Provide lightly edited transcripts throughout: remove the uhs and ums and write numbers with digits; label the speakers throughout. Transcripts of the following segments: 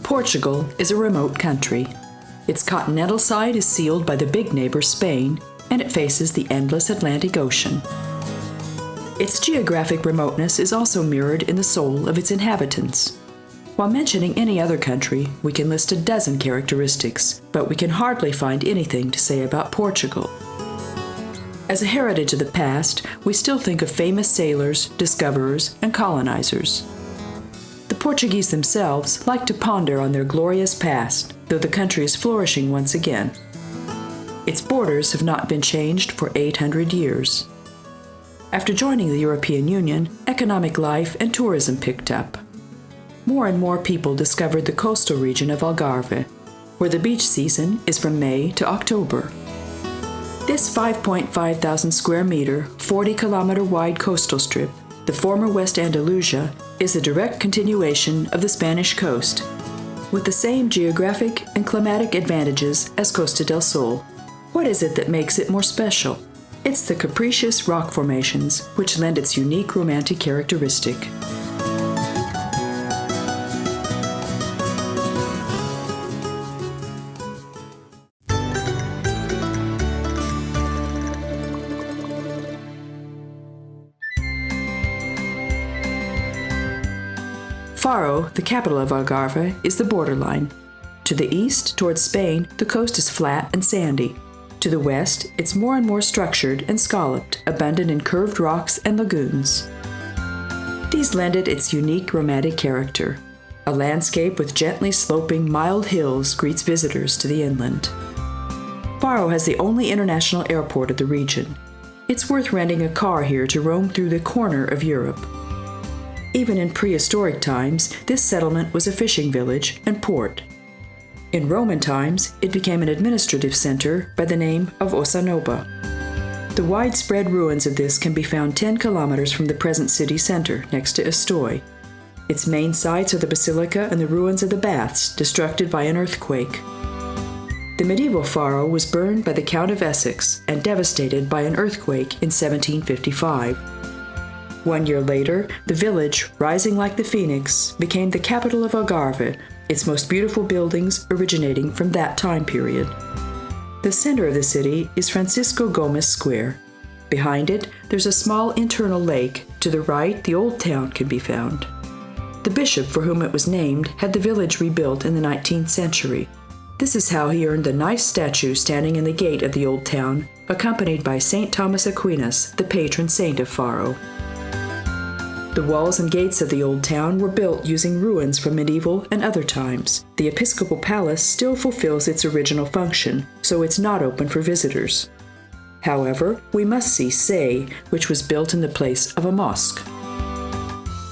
Speaker 1: Portugal is a remote country. Its continental side is sealed by the big neighbor Spain, and it faces the endless Atlantic Ocean. Its geographic remoteness is also mirrored in the soul of its inhabitants. While mentioning any other country, we can list a dozen characteristics, but we can hardly find anything to say about Portugal. As a heritage of the past, we still think of famous sailors, discoverers, and colonizers. The Portuguese themselves like to ponder on their glorious past, though the country is flourishing once again. Its borders have not been changed for 800 years. After joining the European Union, economic life and tourism picked up. More and more people discovered the coastal region of Algarve, where the beach season is from May to October. This 5.5 thousand square meter, 40-kilometer wide coastal strip, the former West Andalusia, is a direct continuation of the Spanish coast, with the same geographic and climatic advantages as Costa del Sol. What is it that makes it more special? It's the capricious rock formations which lend its unique romantic characteristic. Faro, the capital of Algarve, is the borderline. To the east, towards Spain, the coast is flat and sandy. To the west, it's more and more structured and scalloped, abundant in curved rocks and lagoons. These lend it its unique romantic character. A landscape with gently sloping, mild hills greets visitors to the inland. Faro has the only international airport of the region. It's worth renting a car here to roam through the corner of Europe. Even in prehistoric times, this settlement was a fishing village and port. In Roman times, it became an administrative center by the name of Osanova. The widespread ruins of this can be found 10 kilometers from the present city center, next to Estoy. Its main sites are the basilica and the ruins of the baths, destructed by an earthquake. The medieval Faro was burned by the Count of Essex and devastated by an earthquake in 1755. 1 year later, the village, rising like the phoenix, became the capital of Algarve, its most beautiful buildings originating from that time period. The center of the city is Francisco Gomes Square. Behind it, there's a small internal lake. To the right, the old town can be found. The bishop for whom it was named had the village rebuilt in the 19th century. This is how he earned the nice statue standing in the gate of the old town, accompanied by St. Thomas Aquinas, the patron saint of Faro. The walls and gates of the old town were built using ruins from medieval and other times. The episcopal palace still fulfills its original function, so it's not open for visitors. However, we must see Say, which was built in the place of a mosque.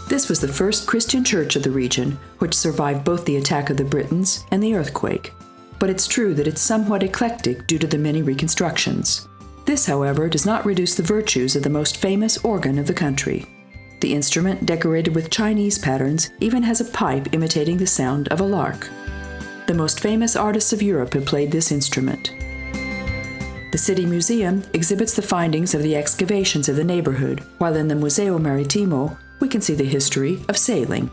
Speaker 1: This was the first Christian church of the region, which survived both the attack of the Britons and the earthquake. But it's true that it's somewhat eclectic due to the many reconstructions. This, however, does not reduce the virtues of the most famous organ of the country. The instrument, decorated with Chinese patterns, even has a pipe imitating the sound of a lark. The most famous artists of Europe have played this instrument. The City Museum exhibits the findings of the excavations of the neighborhood, while in the Museo Maritimo, we can see the history of sailing.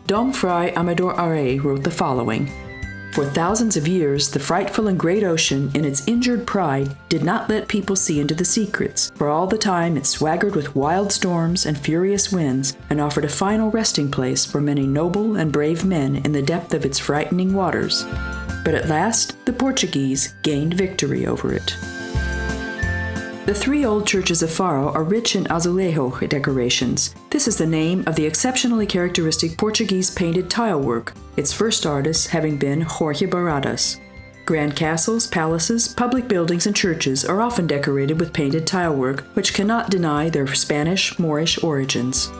Speaker 1: Dom Fray Amador Aré wrote the following: "For thousands of years, the frightful and great ocean, in its injured pride, did not let people see into the secrets, for all the time it swaggered with wild storms and furious winds, and offered a final resting place for many noble and brave men in the depth of its frightening waters. But at last, the Portuguese gained victory over it." The three old churches of Faro are rich in azulejo decorations. This is the name of the exceptionally characteristic Portuguese painted tile work, its first artist having been Jorge Baradas. Grand castles, palaces, public buildings, and churches are often decorated with painted tile work, which cannot deny their Spanish, Moorish origins.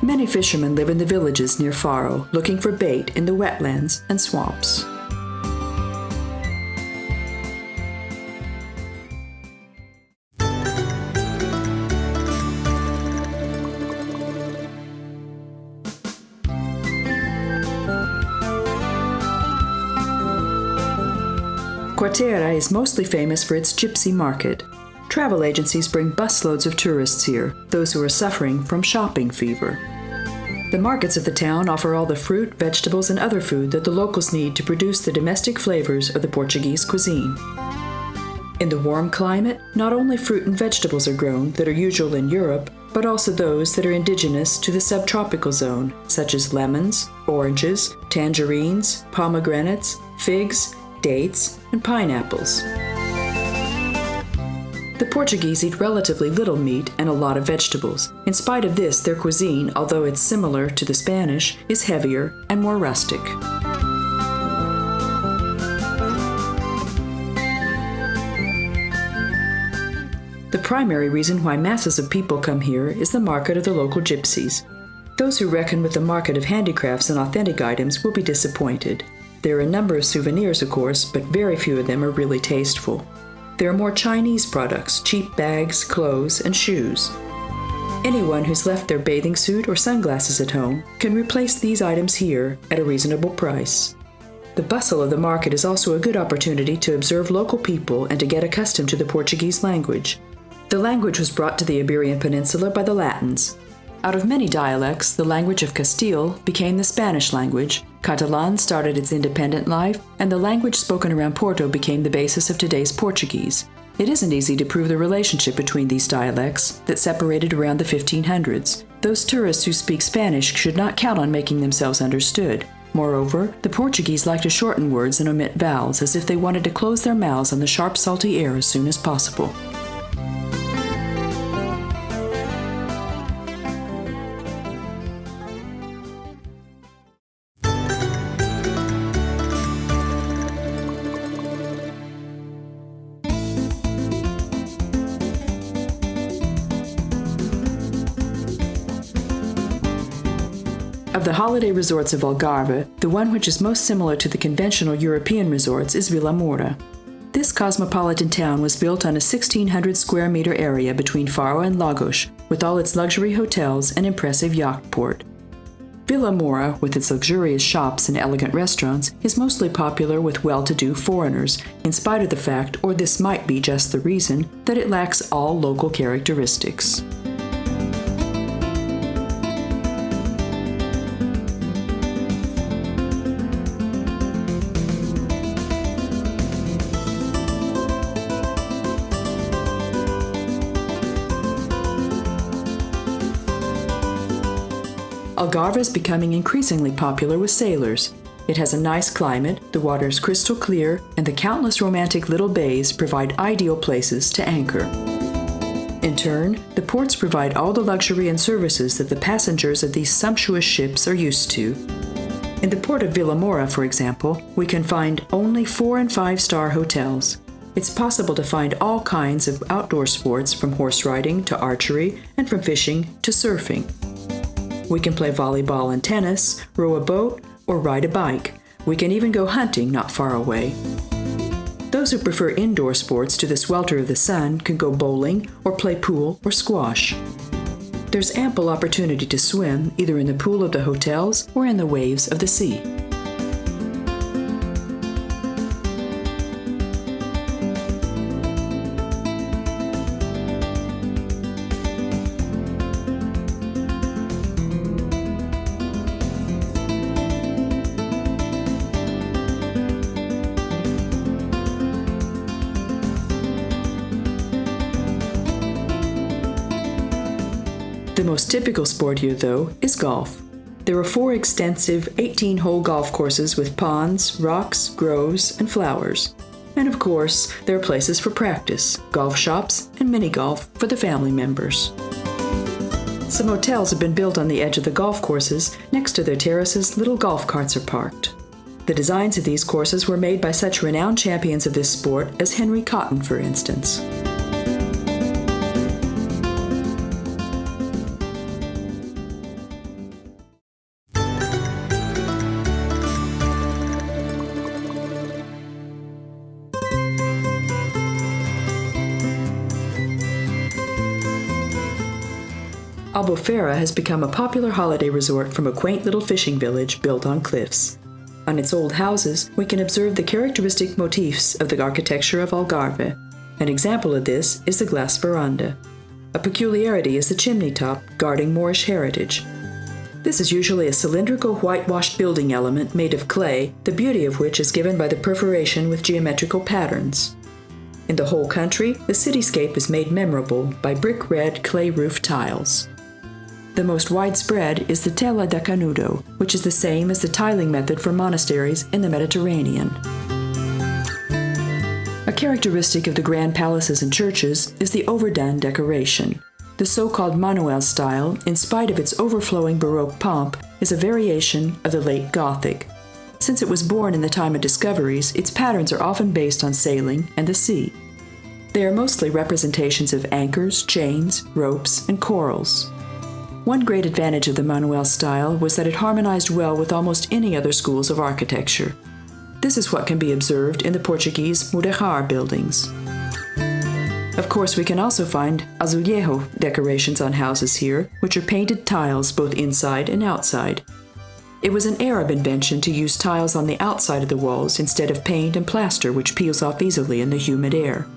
Speaker 1: Many fishermen live in the villages near Faro, looking for bait in the wetlands and swamps. Quarteira is mostly famous for its gypsy market. Travel agencies bring busloads of tourists here, those who are suffering from shopping fever. The markets of the town offer all the fruit, vegetables, and other food that the locals need to produce the domestic flavors of the Portuguese cuisine. In the warm climate, not only fruit and vegetables are grown that are usual in Europe, but also those that are indigenous to the subtropical zone, such as lemons, oranges, tangerines, pomegranates, figs, dates, and pineapples. The Portuguese eat relatively little meat and a lot of vegetables. In spite of this, their cuisine, although it's similar to the Spanish, is heavier and more rustic. The primary reason why masses of people come here is the market of the local gypsies. Those who reckon with the market of handicrafts and authentic items will be disappointed. There are a number of souvenirs, of course, but very few of them are really tasteful. There are more Chinese products, cheap bags, clothes, and shoes. Anyone who's left their bathing suit or sunglasses at home can replace these items here at a reasonable price. The bustle of the market is also a good opportunity to observe local people and to get accustomed to the Portuguese language. The language was brought to the Iberian Peninsula by the Latins. Out of many dialects, the language of Castile became the Spanish language, Catalan started its independent life, and the language spoken around Porto became the basis of today's Portuguese. It isn't easy to prove the relationship between these dialects that separated around the 1500s. Those tourists who speak Spanish should not count on making themselves understood. Moreover, the Portuguese like to shorten words and omit vowels as if they wanted to close their mouths on the sharp, salty air as soon as possible. Of the holiday resorts of Algarve, the one which is most similar to the conventional European resorts is Vila Moura. This cosmopolitan town was built on a 1,600 square meter area between Faro and Lagos, with all its luxury hotels and impressive yacht port. Vila Moura, with its luxurious shops and elegant restaurants, is mostly popular with well-to-do foreigners, in spite of the fact, or this might be just the reason, that it lacks all local characteristics. Algarve is becoming increasingly popular with sailors. It has a nice climate, the water is crystal clear, and the countless romantic little bays provide ideal places to anchor. In turn, the ports provide all the luxury and services that the passengers of these sumptuous ships are used to. In the port of Vila Moura, for example, we can find only 4- and 5-star hotels. It's possible to find all kinds of outdoor sports, from horse riding to archery, and from fishing to surfing. We can play volleyball and tennis, row a boat, or ride a bike. We can even go hunting not far away. Those who prefer indoor sports to the swelter of the sun can go bowling or play pool or squash. There's ample opportunity to swim either in the pool of the hotels or in the waves of the sea. The most typical sport here, though, is golf. There are 4 extensive 18-hole golf courses with ponds, rocks, groves, and flowers. And of course, there are places for practice, golf shops, and mini-golf for the family members. Some hotels have been built on the edge of the golf courses. Next to their terraces, little golf carts are parked. The designs of these courses were made by such renowned champions of this sport as Henry Cotton, for instance. Albufeira has become a popular holiday resort from a quaint little fishing village built on cliffs. On its old houses, we can observe the characteristic motifs of the architecture of Algarve. An example of this is the glass veranda. A peculiarity is the chimney top, guarding Moorish heritage. This is usually a cylindrical whitewashed building element made of clay, the beauty of which is given by the perforation with geometrical patterns. In the whole country, the cityscape is made memorable by brick-red clay roof tiles. The most widespread is the tela da canudo, which is the same as the tiling method for monasteries in the Mediterranean. A characteristic of the grand palaces and churches is the overdone decoration. The so-called Manuel-style, in spite of its overflowing Baroque pomp, is a variation of the late Gothic. Since it was born in the time of discoveries, its patterns are often based on sailing and the sea. They are mostly representations of anchors, chains, ropes, and corals. One great advantage of the Manuel style was that it harmonized well with almost any other schools of architecture. This is what can be observed in the Portuguese mudéjar buildings. Of course, we can also find Azulejo decorations on houses here, which are painted tiles both inside and outside. It was an Arab invention to use tiles on the outside of the walls instead of paint and plaster, which peels off easily in the humid air.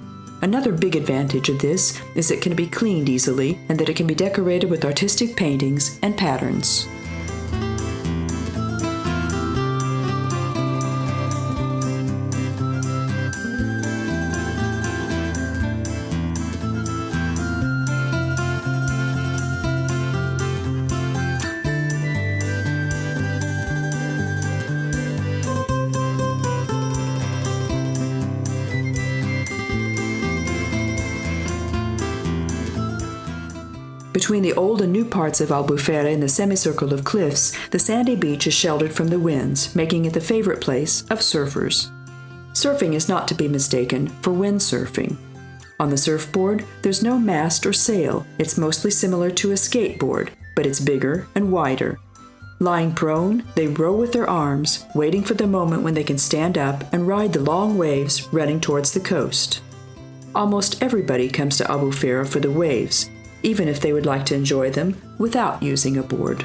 Speaker 1: Another big advantage of this is that it can be cleaned easily and that it can be decorated with artistic paintings and patterns. Between the old and new parts of Albufeira in the semicircle of cliffs, the sandy beach is sheltered from the winds, making it the favorite place of surfers. Surfing is not to be mistaken for windsurfing. On the surfboard, there's no mast or sail. It's mostly similar to a skateboard, but it's bigger and wider. Lying prone, they row with their arms, waiting for the moment when they can stand up and ride the long waves running towards the coast. Almost everybody comes to Albufeira for the waves, even if they would like to enjoy them without using a board.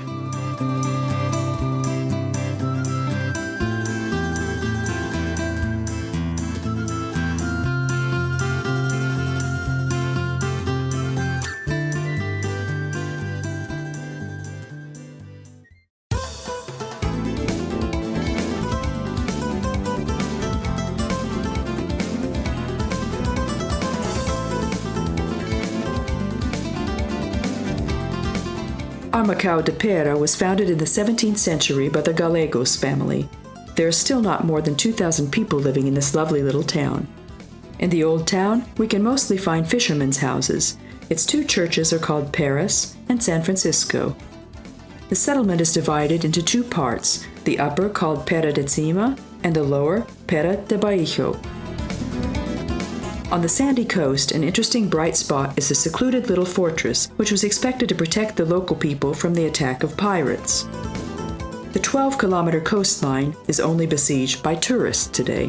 Speaker 1: Armacao de Pera was founded in the 17th century by the Gallegos family. There are still not more than 2,000 people living in this lovely little town. In the old town, we can mostly find fishermen's houses. Its two churches are called Paris and San Francisco. The settlement is divided into two parts, the upper called Pera de Cima and the lower Pera de Baixo. On the sandy coast, an interesting bright spot is a secluded little fortress, which was expected to protect the local people from the attack of pirates. The 12-kilometer coastline is only besieged by tourists today.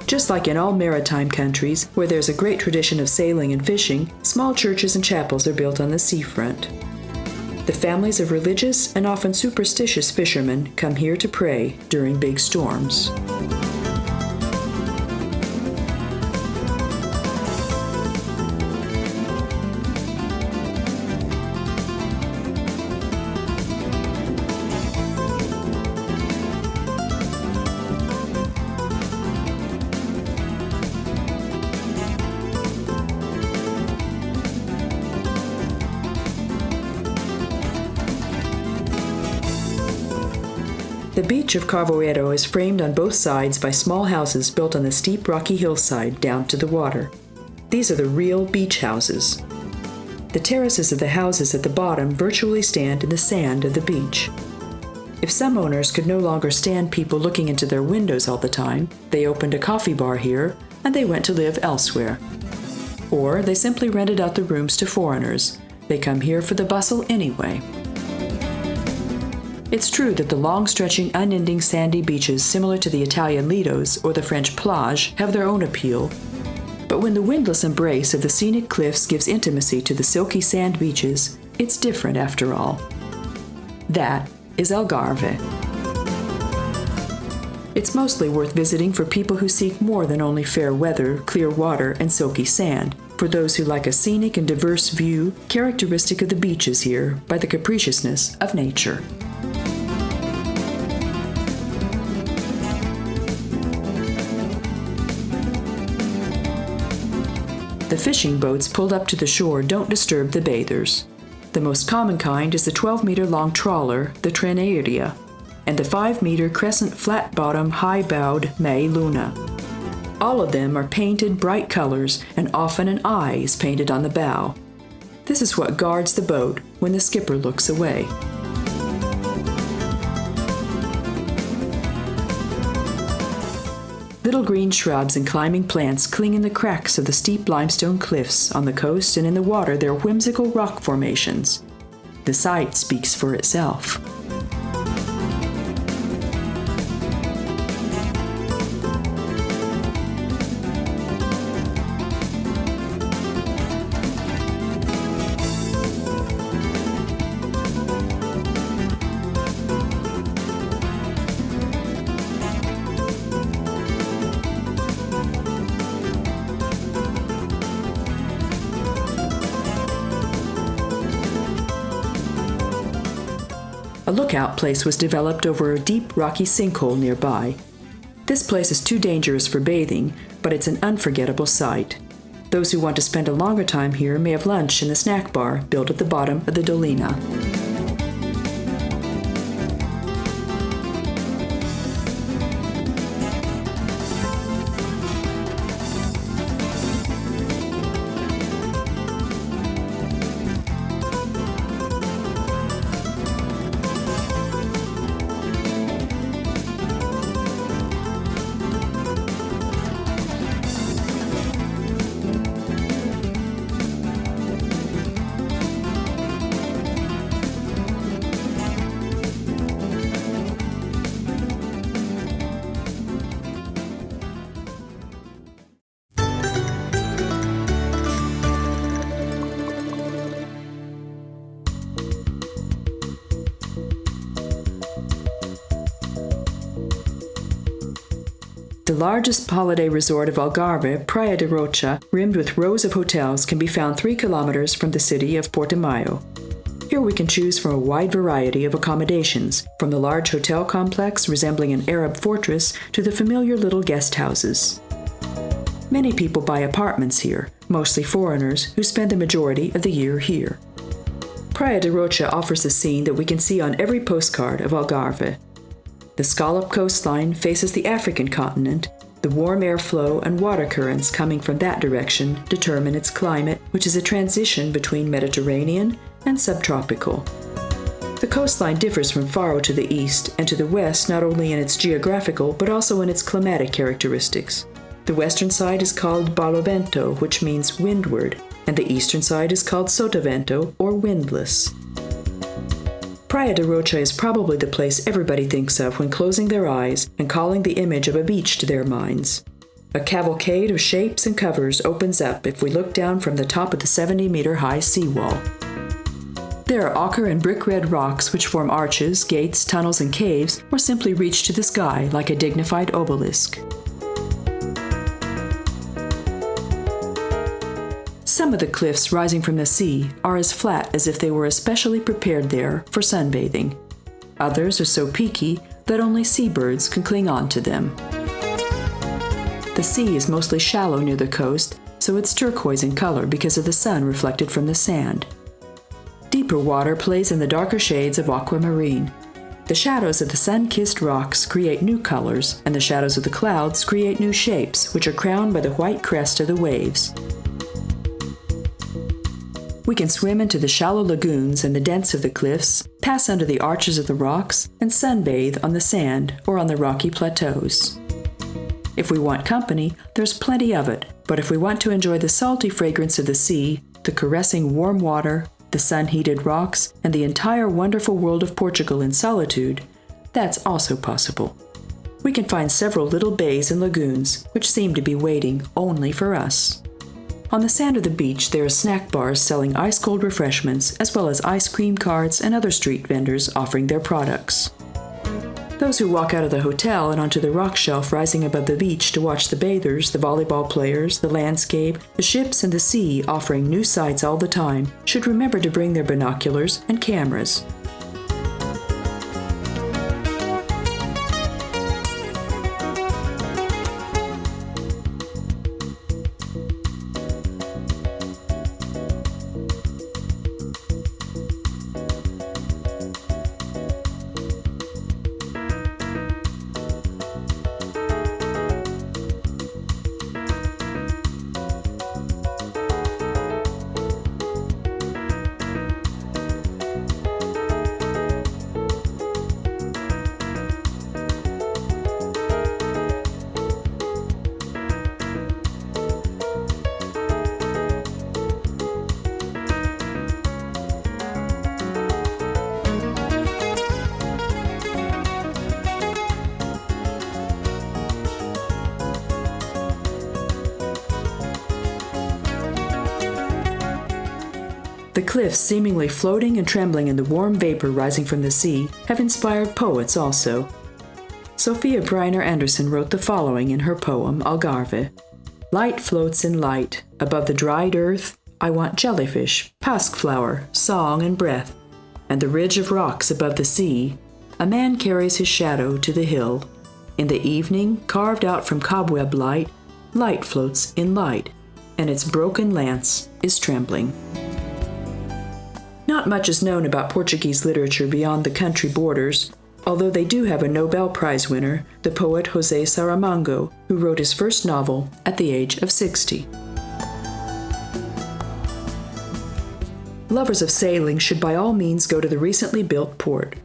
Speaker 1: Just like in all maritime countries, where there's a great tradition of sailing and fishing, small churches and chapels are built on the seafront. The families of religious and often superstitious fishermen come here to pray during big storms. The beach of Carvoeiro is framed on both sides by small houses built on the steep rocky hillside down to the water. These are the real beach houses. The terraces of the houses at the bottom virtually stand in the sand of the beach. If some owners could no longer stand people looking into their windows all the time, they opened a coffee bar here and they went to live elsewhere. Or they simply rented out the rooms to foreigners. They come here for the bustle anyway. It's true that the long-stretching, unending sandy beaches similar to the Italian lidos or the French plage have their own appeal, but when the windless embrace of the scenic cliffs gives intimacy to the silky sand beaches, it's different after all. That is Algarve. It's mostly worth visiting for people who seek more than only fair weather, clear water, and silky sand, for those who like a scenic and diverse view characteristic of the beaches here by the capriciousness of nature. The fishing boats pulled up to the shore don't disturb the bathers. The most common kind is the 12-meter-long trawler, the Treneria, and the 5-meter crescent flat-bottom, high-bowed May Luna. All of them are painted bright colors, and often an eye is painted on the bow. This is what guards the boat when the skipper looks away. Little green shrubs and climbing plants cling in the cracks of the steep limestone cliffs on the coast, and in the water there are whimsical rock formations. The sight speaks for itself. A lookout place was developed over a deep rocky sinkhole nearby. This place is too dangerous for bathing, but it's an unforgettable sight. Those who want to spend a longer time here may have lunch in the snack bar built at the bottom of the Dolina. The largest holiday resort of Algarve, Playa de Rocha, rimmed with rows of hotels, can be found 3 kilometers from the city of Portimao. Here we can choose from a wide variety of accommodations, from the large hotel complex resembling an Arab fortress to the familiar little guest houses. Many people buy apartments here, mostly foreigners who spend the majority of the year here. Playa de Rocha offers a scene that we can see on every postcard of Algarve. The scallop coastline faces the African continent. The warm airflow and water currents coming from that direction determine its climate, which is a transition between Mediterranean and subtropical. The coastline differs from Faro to the east and to the west not only in its geographical but also in its climatic characteristics. The western side is called Barlovento, which means windward, and the eastern side is called Sotavento, or windless. Playa de Rocha is probably the place everybody thinks of when closing their eyes and calling the image of a beach to their minds. A cavalcade of shapes and covers opens up if we look down from the top of the 70-meter-high seawall. There are ochre and brick-red rocks which form arches, gates, tunnels, and caves, or simply reach to the sky like a dignified obelisk. Some of the cliffs rising from the sea are as flat as if they were especially prepared there for sunbathing. Others are so peaky that only seabirds can cling on to them. The sea is mostly shallow near the coast, so it's turquoise in color because of the sun reflected from the sand. Deeper water plays in the darker shades of aquamarine. The shadows of the sun-kissed rocks create new colors, and the shadows of the clouds create new shapes, which are crowned by the white crest of the waves. We can swim into the shallow lagoons and the dents of the cliffs, pass under the arches of the rocks, and sunbathe on the sand or on the rocky plateaus. If we want company, there's plenty of it, but if we want to enjoy the salty fragrance of the sea, the caressing warm water, the sun-heated rocks, and the entire wonderful world of Portugal in solitude, that's also possible. We can find several little bays and lagoons, which seem to be waiting only for us. On the sand of the beach, there are snack bars selling ice-cold refreshments, as well as ice cream carts and other street vendors offering their products. Those who walk out of the hotel and onto the rock shelf rising above the beach to watch the bathers, the volleyball players, the landscape, the ships, and the sea offering new sights all the time should remember to bring their binoculars and cameras. The cliffs, seemingly floating and trembling in the warm vapor rising from the sea, have inspired poets also. Sophia Breiner Anderson wrote the following in her poem, Algarve. Light floats in light. Above the dried earth, I want jellyfish, pasque flower, song and breath. And the ridge of rocks above the sea, a man carries his shadow to the hill. In the evening, carved out from cobweb light, light floats in light, and its broken lance is trembling. Not much is known about Portuguese literature beyond the country borders, although they do have a Nobel Prize winner, the poet José Saramago, who wrote his first novel at the age of 60. Lovers of sailing should by all means go to the recently built port.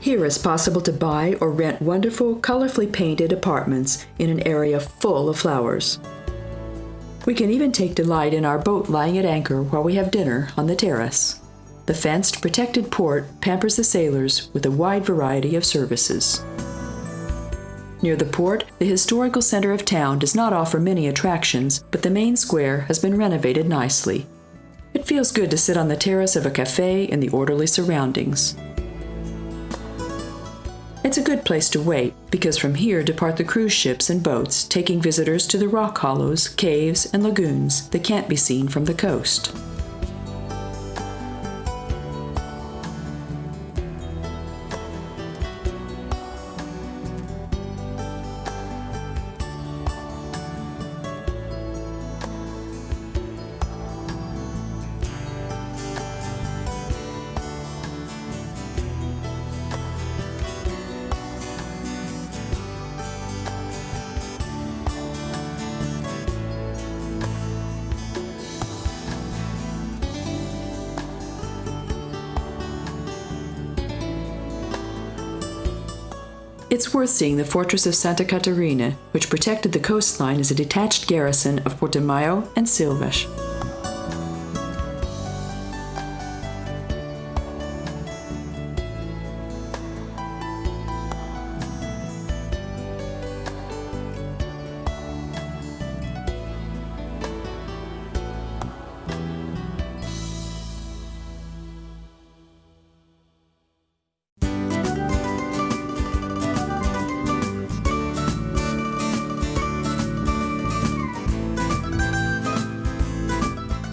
Speaker 1: Here it's possible to buy or rent wonderful, colorfully painted apartments in an area full of flowers. We can even take delight in our boat lying at anchor while we have dinner on the terrace. The fenced, protected port pampers the sailors with a wide variety of services. Near the port, the historical center of town does not offer many attractions, but the main square has been renovated nicely. It feels good to sit on the terrace of a cafe in the orderly surroundings. It's a good place to wait, because from here depart the cruise ships and boats, taking visitors to the rock hollows, caves, and lagoons that can't be seen from the coast. It's worth seeing the fortress of Santa Catarina, which protected the coastline as a detached garrison of Portimão and Silves.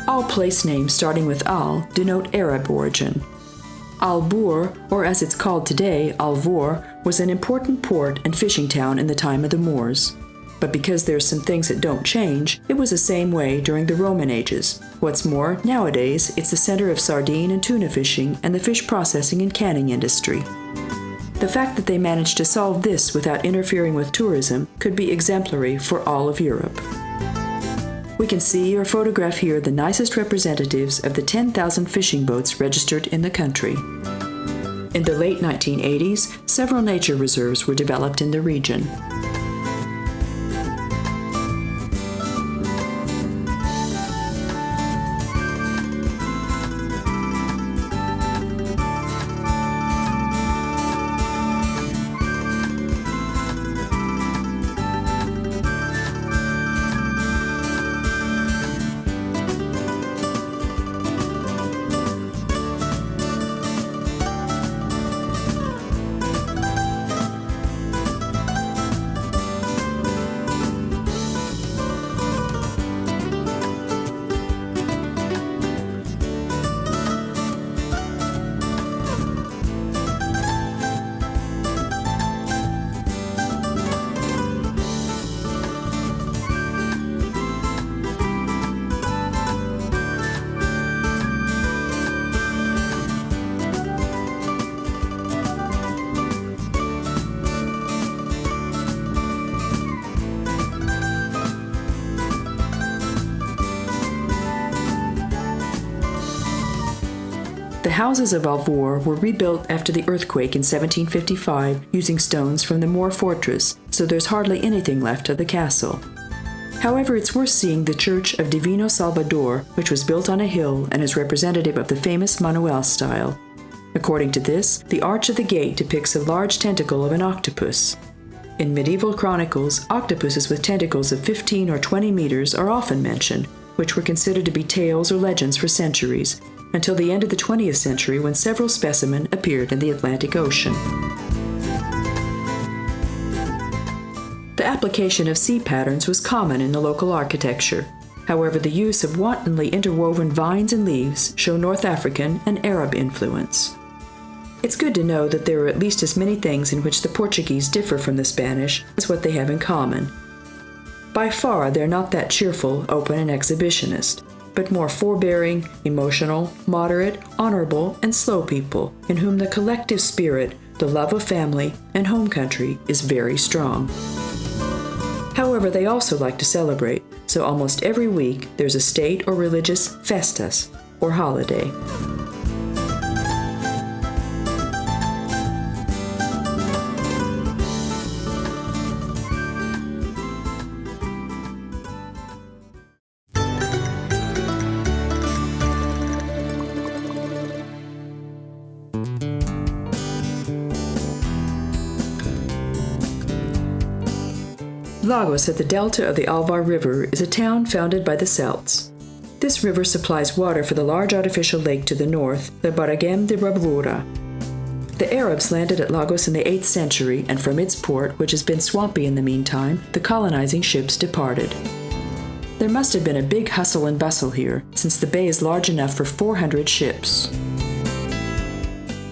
Speaker 1: All place names starting with Al denote Arab origin. Albour, or as it's called today, Alvor, was an important port and fishing town in the time of the Moors. But because there's some things that don't change, it was the same way during the Roman ages. What's more, nowadays, it's the center of sardine and tuna fishing and the fish processing and canning industry. The fact that they managed to solve this without interfering with tourism could be exemplary for all of Europe. We can see or photograph here the nicest representatives of the 10,000 fishing boats registered in the country. In the late 1980s, several nature reserves were developed in the region. The houses of Algarve were rebuilt after the earthquake in 1755 using stones from the Moor fortress, so there's hardly anything left of the castle. However, it's worth seeing the church of Divino Salvador, which was built on a hill and is representative of the famous Manuel-style. According to this, the arch of the gate depicts a large tentacle of an octopus. In medieval chronicles, octopuses with tentacles of 15 or 20 meters are often mentioned, which were considered to be tales or legends for centuries, until the end of the 20th century when several specimens appeared in the Atlantic Ocean. The application of sea patterns was common in the local architecture. However, the use of wantonly interwoven vines and leaves show North African and Arab influence. It's good to know that there are at least as many things in which the Portuguese differ from the Spanish as what they have in common. By far, they're not that cheerful, open, and exhibitionist, but more forbearing, emotional, moderate, honorable, and slow people, in whom the collective spirit, the love of family, and home country is very strong. However, they also like to celebrate, so almost every week there's a state or religious festas, or holiday. Lagos at the delta of the Algarve River is a town founded by the Celts. This river supplies water for the large artificial lake to the north, the Barragem de Bravura. The Arabs landed at Lagos in the 8th century, and from its port, which has been swampy in the meantime, the colonizing ships departed. There must have been a big hustle and bustle here, since the bay is large enough for 400 ships.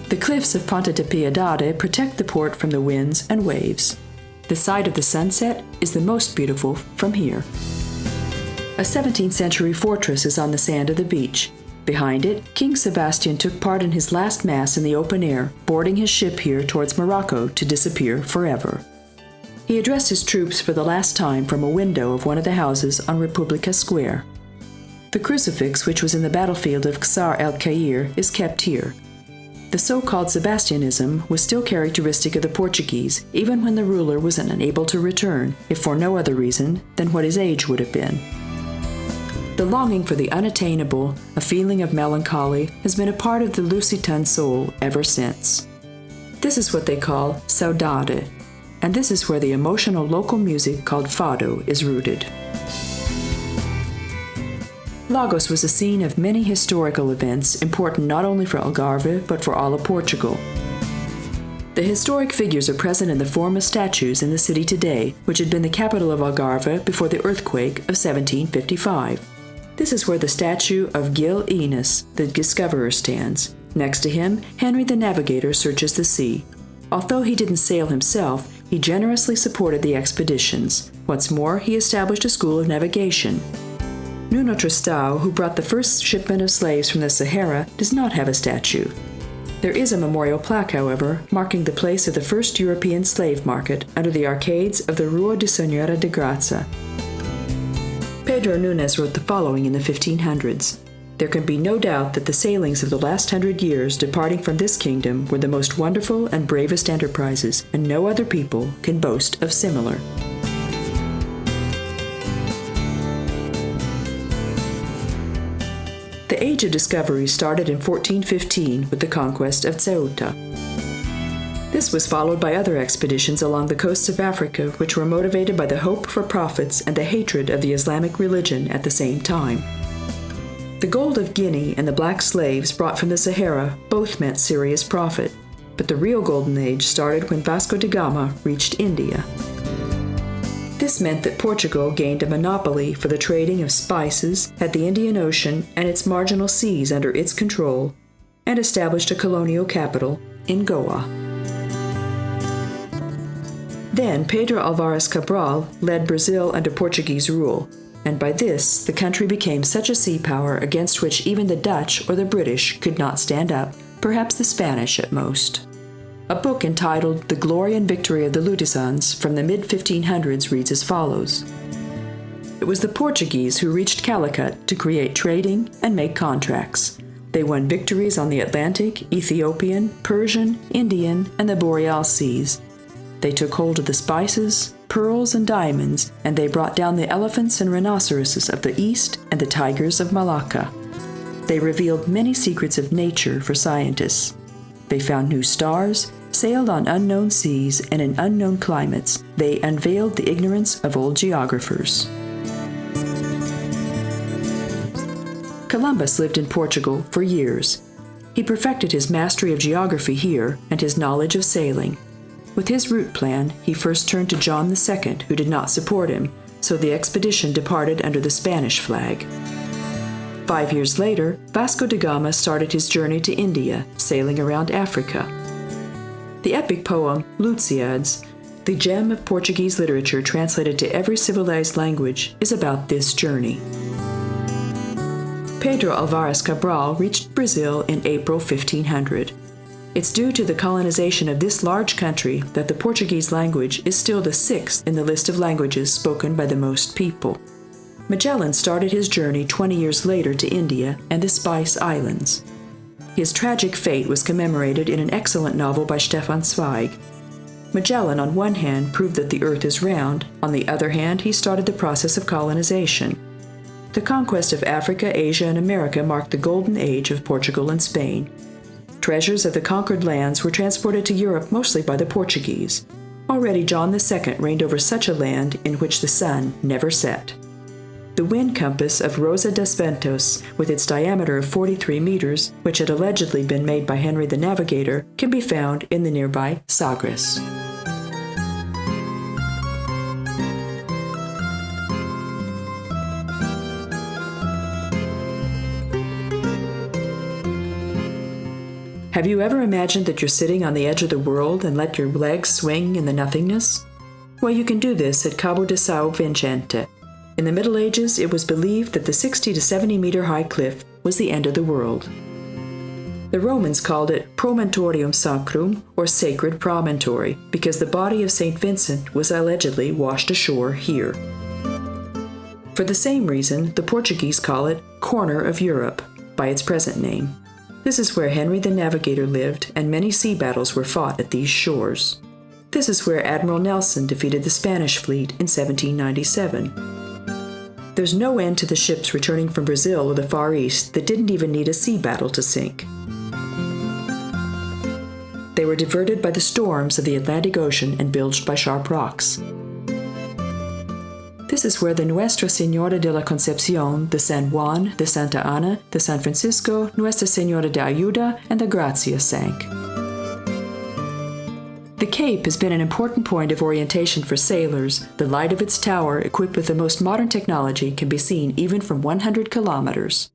Speaker 1: The cliffs of Ponta de Piedade protect the port from the winds and waves. The sight of the sunset is the most beautiful from here. A 17th century fortress is on the sand of the beach. Behind it, King Sebastian took part in his last mass in the open air, boarding his ship here towards Morocco to disappear forever. He addressed his troops for the last time from a window of one of the houses on Republica Square. The crucifix, which was in the battlefield of Ksar el-Khair, is kept here. The so-called Sebastianism was still characteristic of the Portuguese, even when the ruler was unable to return, if for no other reason than what his age would have been. The longing for the unattainable, a feeling of melancholy, has been a part of the Lusitano soul ever since. This is what they call saudade, and this is where the emotional local music called fado is rooted. Lagos was a scene of many historical events important not only for Algarve but for all of Portugal. The historic figures are present in the form of statues in the city today, which had been the capital of Algarve before the earthquake of 1755. This is where the statue of Gil Enos, the discoverer, stands. Next to him, Henry the Navigator searches the sea. Although he didn't sail himself, he generously supported the expeditions. What's more, he established a school of navigation. Nuno Tristão, who brought the first shipment of slaves from the Sahara, does not have a statue. There is a memorial plaque, however, marking the place of the first European slave market under the arcades of the Rua de Senhora de Graça. Pedro Nunes wrote the following in the 1500s. There can be no doubt that the sailings of the last 100 years departing from this kingdom were the most wonderful and bravest enterprises, and no other people can boast of similar. The Age of Discovery started in 1415 with the conquest of Ceuta. This was followed by other expeditions along the coasts of Africa, which were motivated by the hope for profits and the hatred of the Islamic religion at the same time. The gold of Guinea and the black slaves brought from the Sahara both meant serious profit, but the real golden age started when Vasco da Gama reached India. This meant that Portugal gained a monopoly for the trading of spices, had the Indian Ocean and its marginal seas under its control, and established a colonial capital in Goa. Then Pedro Álvares Cabral led Brazil under Portuguese rule, and by this the country became such a sea power against which even the Dutch or the British could not stand up, perhaps the Spanish at most. A book entitled The Glory and Victory of the Lutizans from the mid-1500s reads as follows. It was the Portuguese who reached Calicut to create trading and make contracts. They won victories on the Atlantic, Ethiopian, Persian, Indian, and the Boreal seas. They took hold of the spices, pearls, and diamonds, and they brought down the elephants and rhinoceroses of the East and the tigers of Malacca. They revealed many secrets of nature for scientists. They found new stars, sailed on unknown seas, and in unknown climates. They unveiled the ignorance of old geographers. Columbus lived in Portugal for years. He perfected his mastery of geography here and his knowledge of sailing. With his route plan, he first turned to John II, who did not support him, so the expedition departed under the Spanish flag. 5 years later, Vasco da Gama started his journey to India, sailing around Africa. The epic poem Lusíads, the gem of Portuguese literature translated to every civilized language, is about this journey. Pedro Álvares Cabral reached Brazil in April 1500. It's due to the colonization of this large country that the Portuguese language is still the 6th in the list of languages spoken by the most people. Magellan started his journey 20 years later to India and the Spice Islands. His tragic fate was commemorated in an excellent novel by Stefan Zweig. Magellan, on one hand, proved that the earth is round. On the other hand, he started the process of colonization. The conquest of Africa, Asia, and America marked the golden age of Portugal and Spain. Treasures of the conquered lands were transported to Europe mostly by the Portuguese. Already John II reigned over such a land in which the sun never set. The wind compass of Rosa dos Ventos, with its diameter of 43 meters, which had allegedly been made by Henry the Navigator, can be found in the nearby Sagres. Have you ever imagined that you're sitting on the edge of the world and let your legs swing in the nothingness? Well, you can do this at Cabo de São Vicente. In the Middle Ages, it was believed that the 60 to 70 meter high cliff was the end of the world. The Romans called it Promontorium Sacrum, or Sacred Promontory, because the body of Saint Vincent was allegedly washed ashore here. For the same reason, the Portuguese call it Corner of Europe, by its present name. This is where Henry the Navigator lived, and many sea battles were fought at these shores. This is where Admiral Nelson defeated the Spanish fleet in 1797. There's no end to the ships returning from Brazil or the Far East that didn't even need a sea battle to sink. They were diverted by the storms of the Atlantic Ocean and bilged by sharp rocks. This is where the Nuestra Señora de la Concepción, the San Juan, the Santa Ana, the San Francisco, Nuestra Señora de Ayuda, and the Gracia sank. The Cape has been an important point of orientation for sailors. The light of its tower, equipped with the most modern technology, can be seen even from 100 kilometers.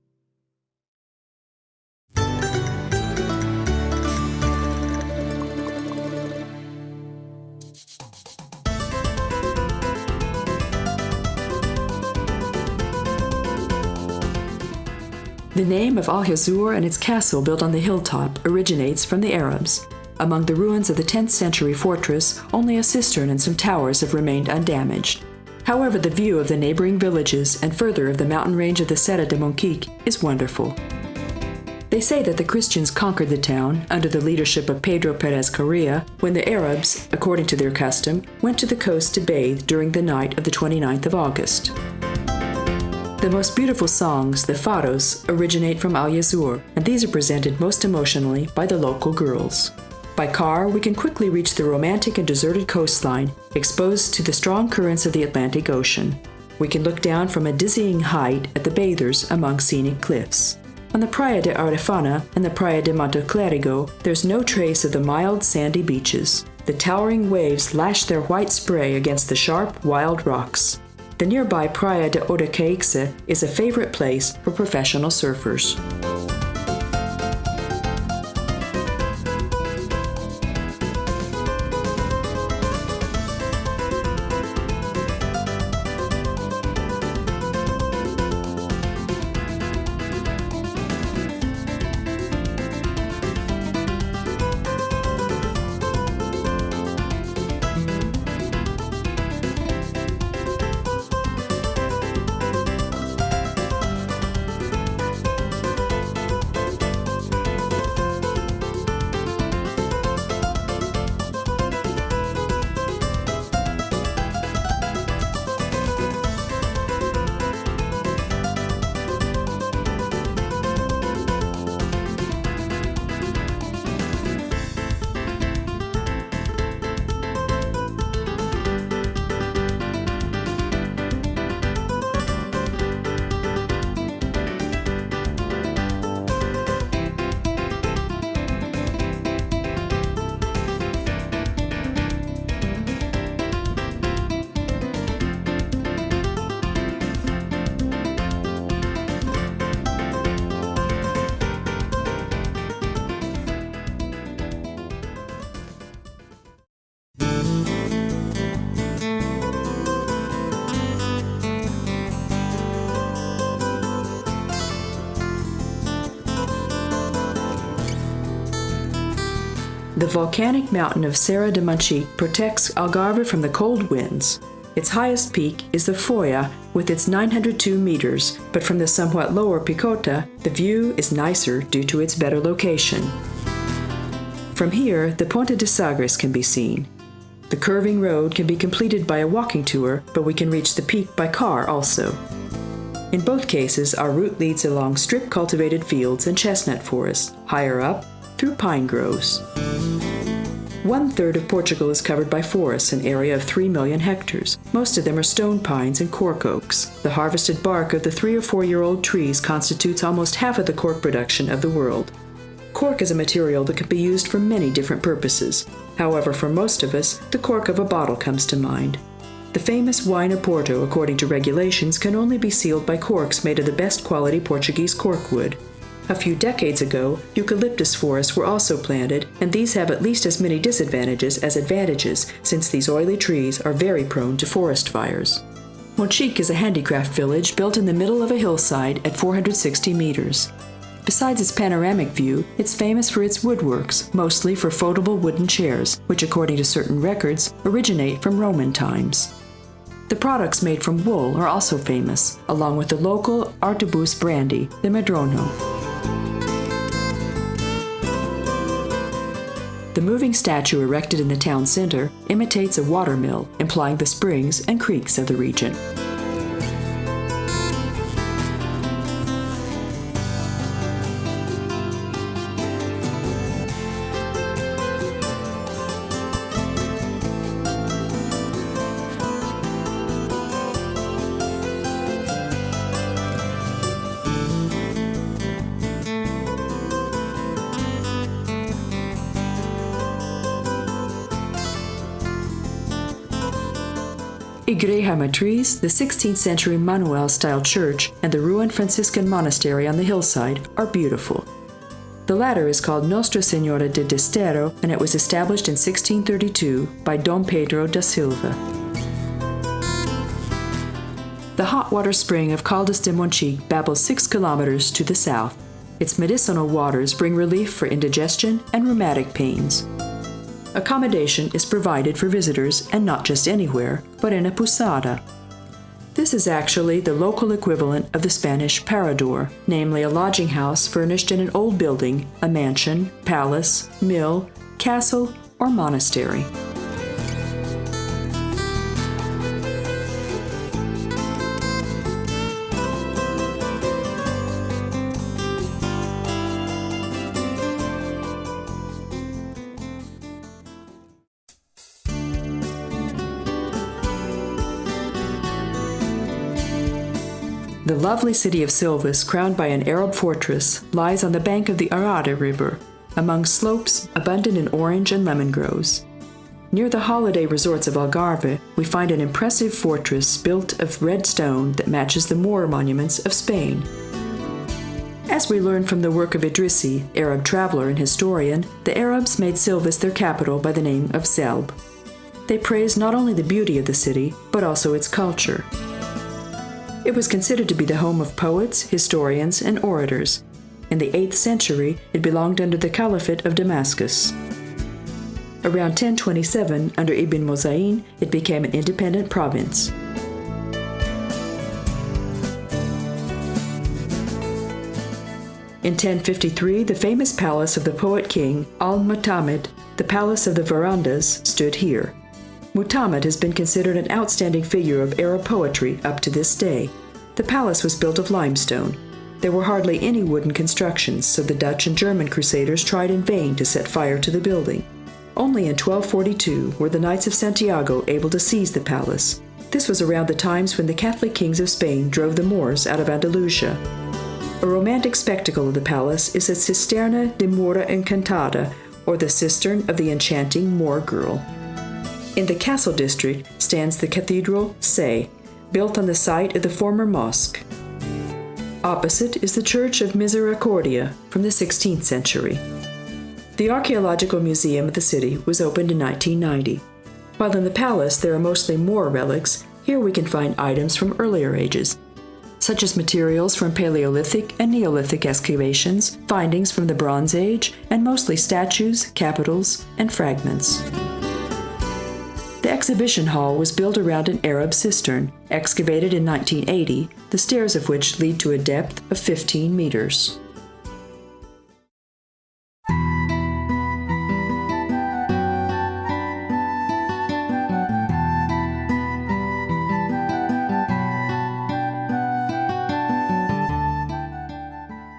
Speaker 1: The name of Algarve and its castle built on the hilltop originates from the Arabs. Among the ruins of the 10th century fortress, only a cistern and some towers have remained undamaged. However, the view of the neighboring villages and further of the mountain range of the Serra de Monquique is wonderful. They say that the Christians conquered the town under the leadership of Pedro Perez Correa when the Arabs, according to their custom, went to the coast to bathe during the night of the 29th of August. The most beautiful songs, the fados, originate from Algarve, and these are presented most emotionally by the local girls. By car, we can quickly reach the romantic and deserted coastline, exposed to the strong currents of the Atlantic Ocean. We can look down from a dizzying height at the bathers among scenic cliffs. On the Playa de Arefana and the Playa de Monteclérigo, there's no trace of the mild, sandy beaches. The towering waves lash their white spray against the sharp, wild rocks. The nearby Playa de Odecaixe is a favorite place for professional surfers. The volcanic mountain of Serra de Monquique protects Algarve from the cold winds. Its highest peak is the Foia with its 902 meters, but from the somewhat lower Picota, the view is nicer due to its better location. From here, the Ponte de Sagres can be seen. The curving road can be completed by a walking tour, but we can reach the peak by car also. In both cases, our route leads along strip-cultivated fields and chestnut forests, higher up, through pine groves. 1/3 of Portugal is covered by forests, an area of 3 million hectares. Most of them are stone pines and cork oaks. The harvested bark of the 3 or 4-year-old trees constitutes almost half of the cork production of the world. Cork is a material that can be used for many different purposes. However, for most of us, the cork of a bottle comes to mind. The famous wine of Porto, according to regulations, can only be sealed by corks made of the best quality Portuguese cork wood. A few decades ago, eucalyptus forests were also planted, and these have at least as many disadvantages as advantages, since these oily trees are very prone to forest fires. Moniche is a handicraft village built in the middle of a hillside at 460 meters. Besides its panoramic view, it's famous for its woodworks, mostly for foldable wooden chairs, which according to certain records, originate from Roman times. The products made from wool are also famous, along with the local arquebus brandy, the Madrono. The moving statue erected in the town center imitates a watermill, implying the springs and creeks of the region. Igreja Matriz, the 16th century Manuel-style church, and the ruined Franciscan monastery on the hillside are beautiful. The latter is called Nostra Senhora de Desterro, and it was established in 1632 by Dom Pedro da Silva. The hot water spring of Caldas de Moniche babbles 6 kilometers to the south. Its medicinal waters bring relief for indigestion and rheumatic pains. Accommodation is provided for visitors, and not just anywhere, but in a posada. This is actually the local equivalent of the Spanish parador, namely a lodging house furnished in an old building, a mansion, palace, mill, castle, or monastery. The lovely city of Silves, crowned by an Arab fortress, lies on the bank of the Arade River, among slopes abundant in orange and lemon groves. Near the holiday resorts of Algarve, we find an impressive fortress built of red stone that matches the Moor monuments of Spain. As we learn from the work of Idrissi, Arab traveler and historian, the Arabs made Silves their capital by the name of Zelb. They praised not only the beauty of the city, but also its culture. It was considered to be the home of poets, historians, and orators. In the 8th century, it belonged under the Caliphate of Damascus. Around 1027, under Ibn Mozayn, it became an independent province. In 1053, the famous palace of the poet king Al-Mu'tamid, the Palace of the Verandas, stood here. Mu'tamid has been considered an outstanding figure of Arab poetry up to this day. The palace was built of limestone. There were hardly any wooden constructions, so the Dutch and German crusaders tried in vain to set fire to the building. Only in 1242 were the Knights of Santiago able to seize the palace. This was around the times when the Catholic kings of Spain drove the Moors out of Andalusia. A romantic spectacle of the palace is the Cisterna de Mora Encantada, or the Cistern of the Enchanting Moor Girl. In the castle district stands the Cathedral Say, built on the site of the former mosque. Opposite is the Church of Misericordia from the 16th century. The Archaeological Museum of the city was opened in 1990. While in the palace there are mostly Moor relics, here we can find items from earlier ages, such as materials from Paleolithic and Neolithic excavations, findings from the Bronze Age, and mostly statues, capitals, and fragments. The exhibition hall was built around an Arab cistern, excavated in 1980, the stairs of which lead to a depth of 15 meters.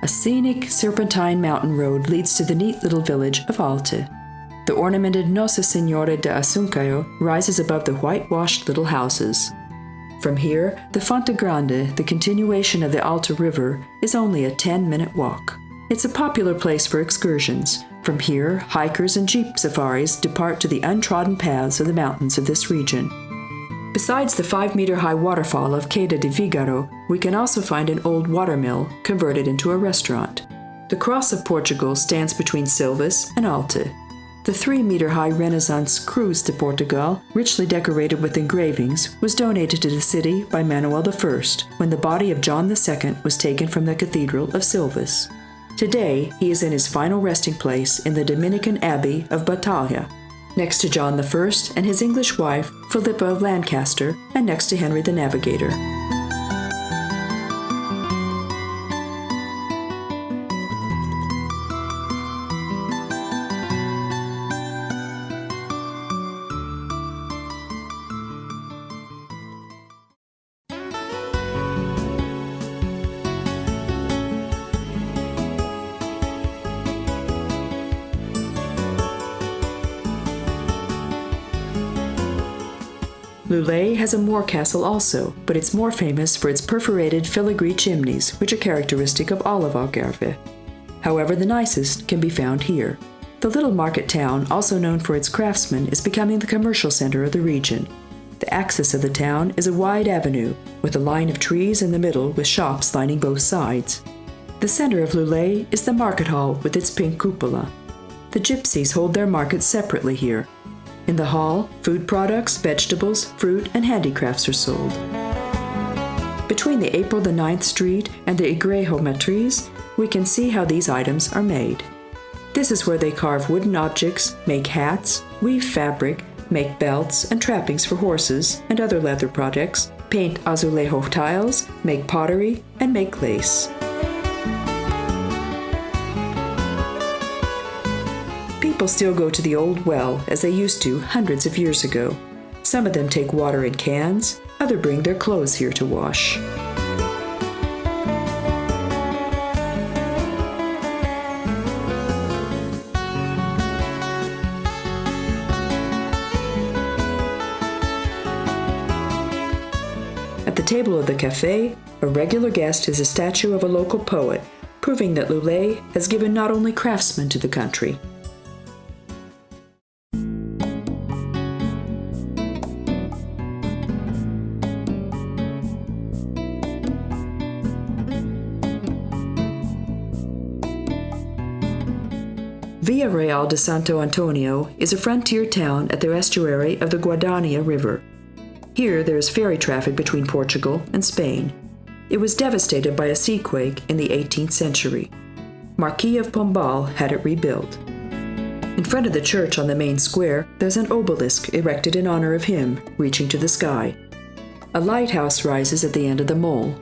Speaker 1: A scenic serpentine mountain road leads to the neat little village of Alte. The ornamented Nossa Senhora de Assunção rises above the whitewashed little houses. From here, the Fonte Grande, the continuation of the Alta River, is only a 10-minute walk. It's a popular place for excursions. From here, hikers and jeep safaris depart to the untrodden paths of the mountains of this region. Besides the 5-meter-high waterfall of Queda de Figaro, we can also find an old watermill converted into a restaurant. The Cross of Portugal stands between Silves and Alte. The 3-meter-high Renaissance Cruz de Portugal, richly decorated with engravings, was donated to the city by Manuel I when the body of John II was taken from the Cathedral of Silves. Today, he is in his final resting place in the Dominican Abbey of Batalha, next to John I and his English wife, Philippa of Lancaster, and next to Henry the Navigator. Lulé has a moor castle also, but it's more famous for its perforated filigree chimneys, which are characteristic of all of Algarve. However, the nicest can be found here. The little market town, also known for its craftsmen, is becoming the commercial center of the region. The axis of the town is a wide avenue, with a line of trees in the middle with shops lining both sides. The center of Lulé is the market hall with its pink cupola. The gypsies hold their markets separately here. In the hall, food products, vegetables, fruit, and handicrafts are sold. Between the April the 9th Street and the Igrejo Matriz, we can see how these items are made. This is where they carve wooden objects, make hats, weave fabric, make belts and trappings for horses and other leather projects, paint azulejo tiles, make pottery, and make lace. People still go to the old well as they used to hundreds of years ago. Some of them take water in cans, others bring their clothes here to wash. At the table of the cafe, a regular guest is a statue of a local poet, proving that Lulé has given not only craftsmen to the country. Villarreal de Santo Antonio is a frontier town at the estuary of the Guadania River. Here there is ferry traffic between Portugal and Spain. It was devastated by a seaquake in the 18th century. Marquis of Pombal had it rebuilt. In front of the church on the main square, there's an obelisk erected in honor of him, reaching to the sky. A lighthouse rises at the end of the mole.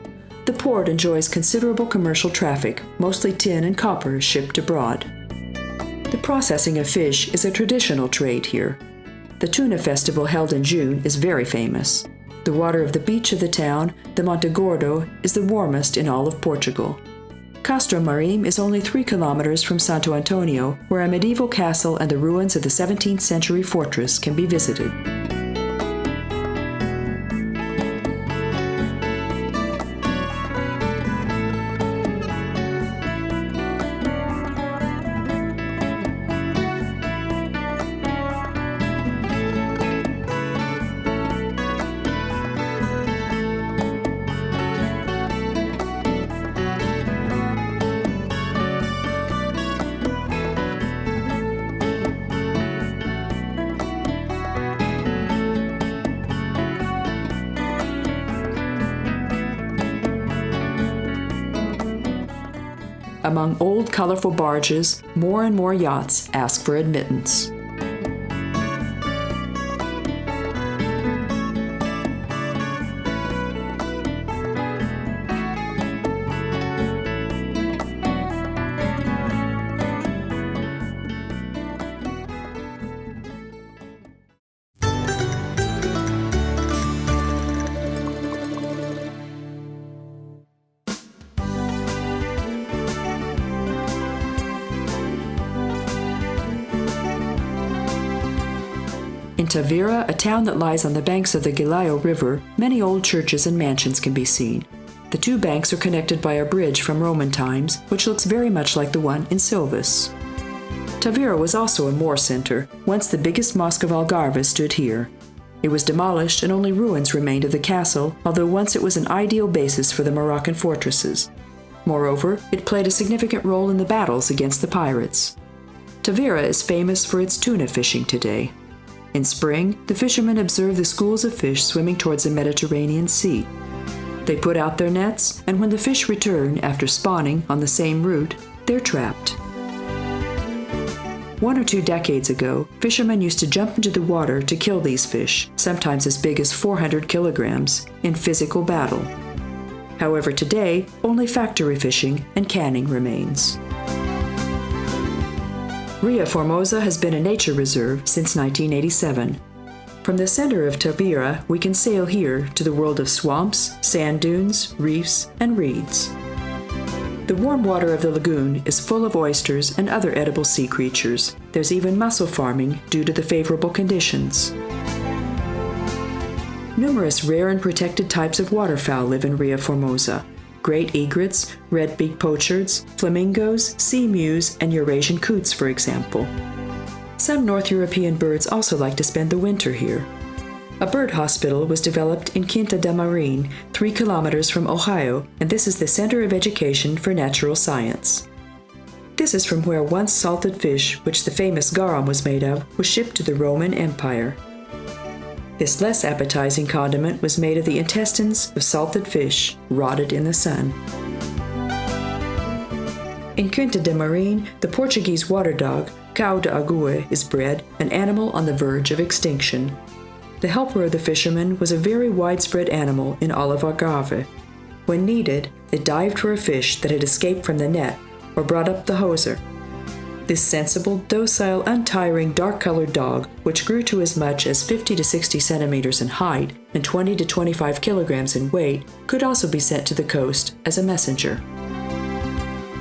Speaker 1: The port enjoys considerable commercial traffic, mostly tin and copper shipped abroad. The processing of fish is a traditional trade here. The tuna festival held in June is very famous. The water of the beach of the town, the Monte Gordo, is the warmest in all of Portugal. Castro Marim is only 3 kilometers from Santo Antonio, where a medieval castle and the ruins of the 17th century fortress can be visited. Among old, colorful barges, more and more yachts ask for admittance. In Tavira, a town that lies on the banks of the Galaio River, many old churches and mansions can be seen. The 2 banks are connected by a bridge from Roman times, which looks very much like the one in Silvis. Tavira was also a Moor center. Once the biggest mosque of Algarve stood here. It was demolished and only ruins remained of the castle, although once it was an ideal basis for the Moroccan fortresses. Moreover, it played a significant role in the battles against the pirates. Tavira is famous for its tuna fishing today. In spring, the fishermen observe the schools of fish swimming towards the Mediterranean Sea. They put out their nets, and when the fish return after spawning on the same route, they're trapped. 1 or 2 decades ago, fishermen used to jump into the water to kill these fish, sometimes as big as 400 kilograms, in physical battle. However, today, only factory fishing and canning remains. Ria Formosa has been a nature reserve since 1987. From the center of Tavira, we can sail here to the world of swamps, sand dunes, reefs, and reeds. The warm water of the lagoon is full of oysters and other edible sea creatures. There's even mussel farming due to the favorable conditions. Numerous rare and protected types of waterfowl live in Ria Formosa. Great egrets, red-beaked poachards, flamingos, sea mews, and Eurasian coots, for example. Some North European birds also like to spend the winter here. A bird hospital was developed in Quinta da Marine, 3 kilometers from Ohio, and this is the center of education for natural science. This is from where once salted fish, which the famous garum was made of, was shipped to the Roman Empire. This less appetizing condiment was made of the intestines of salted fish, rotted in the sun. In Quinta da Marine, the Portuguese water dog, Cão de Água, is bred, an animal on the verge of extinction. The helper of the fishermen was a very widespread animal in all of Algarve. When needed, it dived for a fish that had escaped from the net or brought up the hawser. This sensible, docile, untiring, dark-colored dog, which grew to as much as 50 to 60 centimeters in height and 20 to 25 kilograms in weight, could also be sent to the coast as a messenger.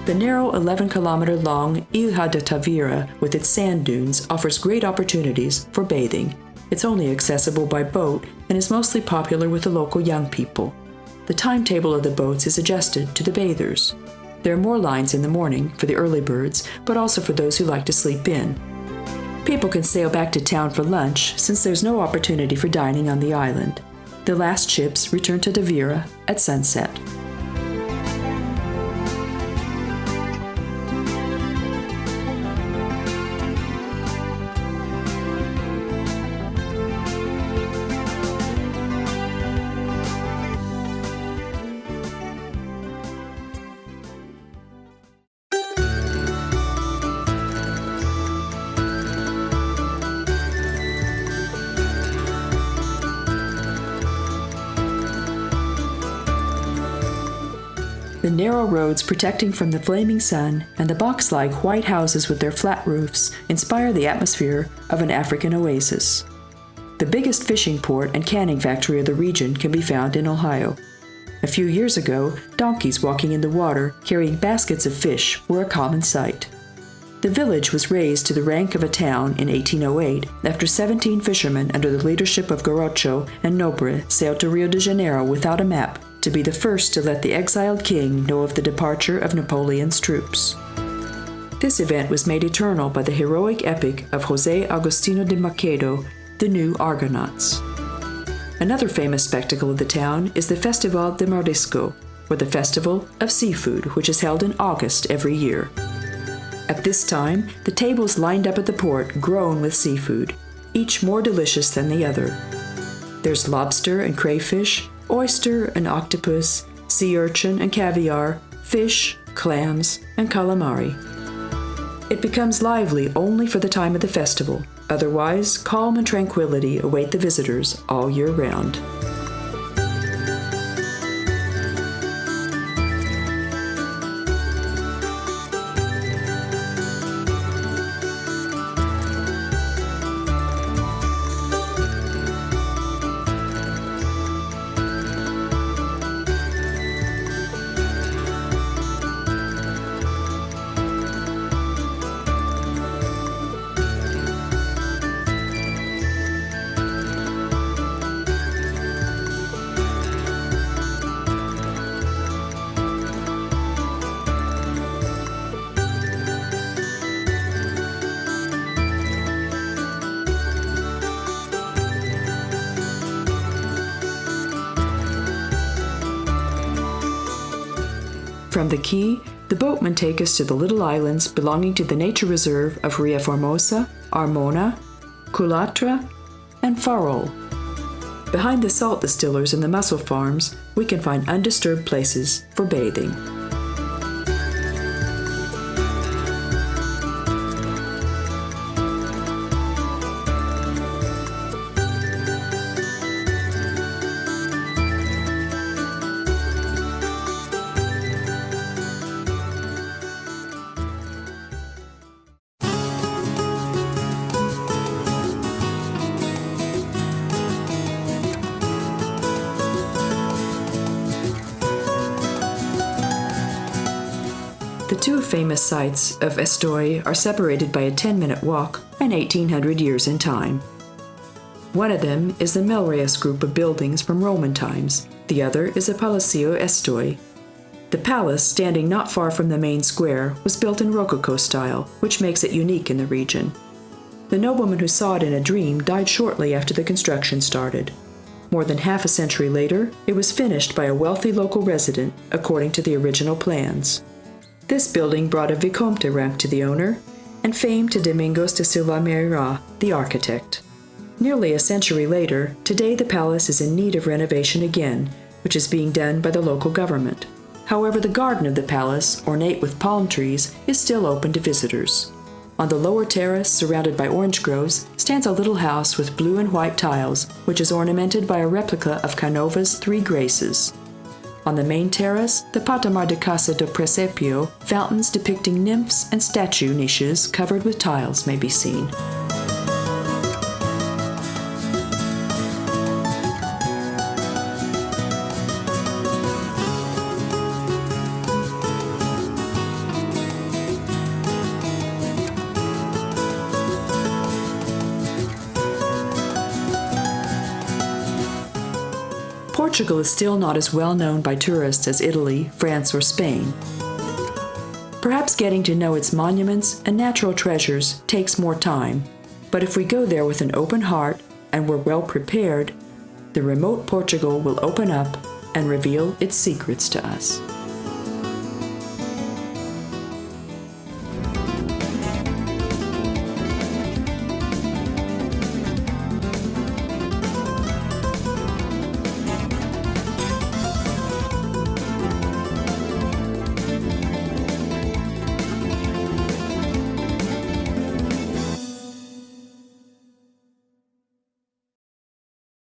Speaker 1: The narrow 11-kilometer-long Ilha de Tavira, with its sand dunes, offers great opportunities for bathing. It's only accessible by boat and is mostly popular with the local young people. The timetable of the boats is adjusted to the bathers. There are more lines in the morning for the early birds, but also for those who like to sleep in. People can sail back to town for lunch since there's no opportunity for dining on the island. The last ships return to Tavira at sunset. The narrow roads protecting from the flaming sun and the box-like white houses with their flat roofs inspire the atmosphere of an African oasis. The biggest fishing port and canning factory of the region can be found in Ohio. A few years ago, donkeys walking in the water carrying baskets of fish were a common sight. The village was raised to the rank of a town in 1808 after 17 fishermen under the leadership of Gaucho and Nobre sailed to Rio de Janeiro without a map, to be the first to let the exiled king know of the departure of Napoleon's troops. This event was made eternal by the heroic epic of José Agostinho de Macedo, The New Argonauts. Another famous spectacle of the town is the Festival de Marisco, or the Festival of Seafood, which is held in August every year. At this time, the tables lined up at the port groan with seafood, each more delicious than the other. There's lobster and crayfish, oyster and octopus, sea urchin and caviar, fish, clams, and calamari. It becomes lively only for the time of the festival. Otherwise, calm and tranquility await the visitors all year round. From the quay, the boatmen take us to the little islands belonging to the nature reserve of Ria Formosa, Armona, Culatra, and Farol. Behind the salt distillers and the mussel farms, we can find undisturbed places for bathing. The two famous sites of Estoy are separated by a 10-minute walk and 1,800 years in time. One of them is the Melreyes group of buildings from Roman times. The other is the Palacio Estoy. The palace, standing not far from the main square, was built in Rococo style, which makes it unique in the region. The nobleman who saw it in a dream died shortly after the construction started. More than half a century later, it was finished by a wealthy local resident according to the original plans. This building brought a Vicomte rank to the owner and fame to Domingos de Silva Meira, the architect. Nearly a century later, today the palace is in need of renovation again, which is being done by the local government. However, the garden of the palace, ornate with palm trees, is still open to visitors. On the lower terrace, surrounded by orange groves, stands a little house with blue and white tiles, which is ornamented by a replica of Canova's Three Graces. On the main terrace, the Patamar de Casa do Presepio, fountains depicting nymphs and statue niches covered with tiles may be seen. Portugal is still not as well known by tourists as Italy, France, or Spain. Perhaps getting to know its monuments and natural treasures takes more time, but if we go there with an open heart and we're well prepared, the remote Portugal will open up and reveal its secrets to us.